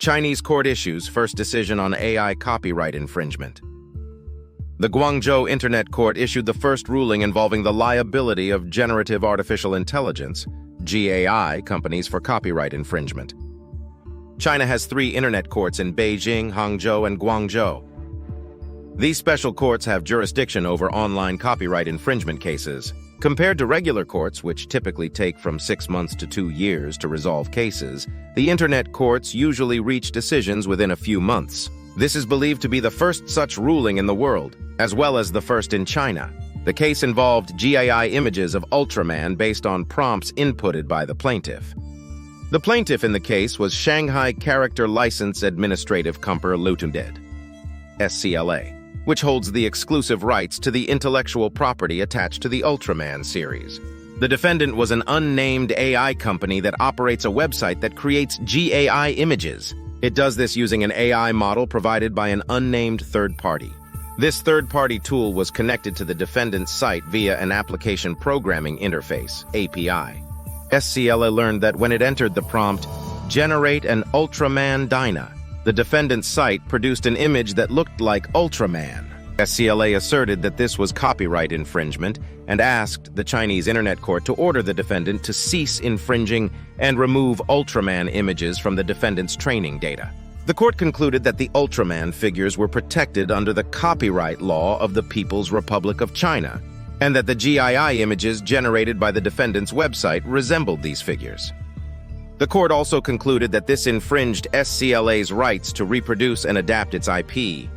Chinese court issues first decision on AI copyright infringement. The Guangzhou Internet Court issued the first ruling involving the liability of generative artificial intelligence, GAI, companies for copyright infringement. China has 3 internet courts in Beijing, Hangzhou, and Guangzhou. These special courts have jurisdiction over online copyright infringement cases. Compared to regular courts, which typically take from 6 months to 2 years to resolve cases, the internet courts usually reach decisions within a few months. This is believed to be the first such ruling in the world, as well as the first in China. The case involved GAI images of Ultraman based on prompts inputted by the plaintiff. The plaintiff in the case was Shanghai Character License Administrative Company Limited, SCLA, which holds the exclusive rights to the intellectual property attached to the Ultraman series. The defendant was an unnamed AI company that operates a website that creates GAI images. It does this using an AI model provided by an unnamed third party. This third-party tool was connected to the defendant's site via an application programming interface, API. SCLA learned that when it entered the prompt, "Generate an Ultraman Dyna," the defendant's site produced an image that looked like Ultraman. SCLA asserted that this was copyright infringement and asked the Chinese Internet Court to order the defendant to cease infringing and remove Ultraman images from the defendant's training data. The court concluded that the Ultraman figures were protected under the copyright law of the People's Republic of China, and that the GAI images generated by the defendant's website resembled these figures. The court also concluded that this infringed SCLA's rights to reproduce and adapt its IP.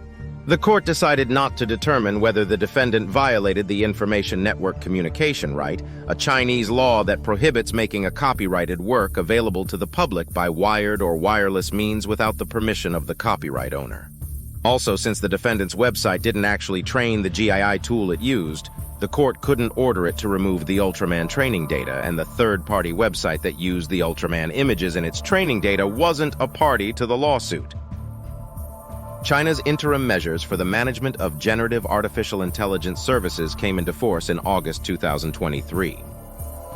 The court decided not to determine whether the defendant violated the Information Network Communication Right, a Chinese law that prohibits making a copyrighted work available to the public by wired or wireless means without the permission of the copyright owner. Also, since the defendant's website didn't actually train the GAI tool it used, the court couldn't order it to remove the Ultraman training data, and the third-party website that used the Ultraman images in its training data wasn't a party to the lawsuit. China's interim measures for the management of generative artificial intelligence services came into force in August 2023.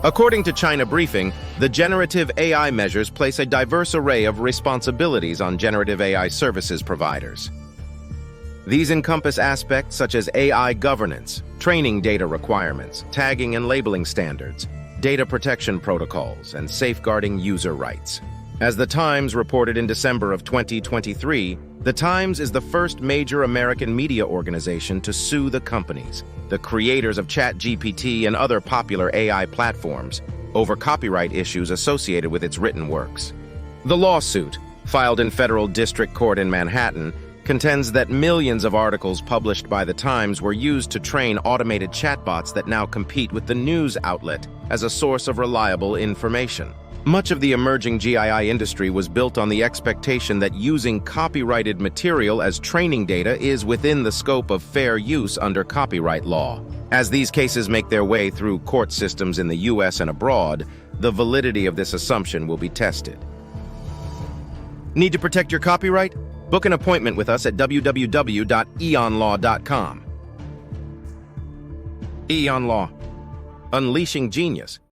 According to China Briefing, the generative AI measures place a diverse array of responsibilities on generative AI services providers. These encompass aspects such as AI governance, training data requirements, tagging and labeling standards, data protection protocols, and safeguarding user rights. As The Times reported in December of 2023, The Times is the first major American media organization to sue the companies, the creators of ChatGPT and other popular AI platforms, over copyright issues associated with its written works. The lawsuit, filed in federal district court in Manhattan, contends that millions of articles published by The Times were used to train automated chatbots that now compete with the news outlet as a source of reliable information. Much of the emerging GAI industry was built on the expectation that using copyrighted material as training data is within the scope of fair use under copyright law. As these cases make their way through court systems in the US and abroad, the validity of this assumption will be tested. Need to protect your copyright? Book an appointment with us at www.eonlaw.com. Eon Law. Unleashing genius.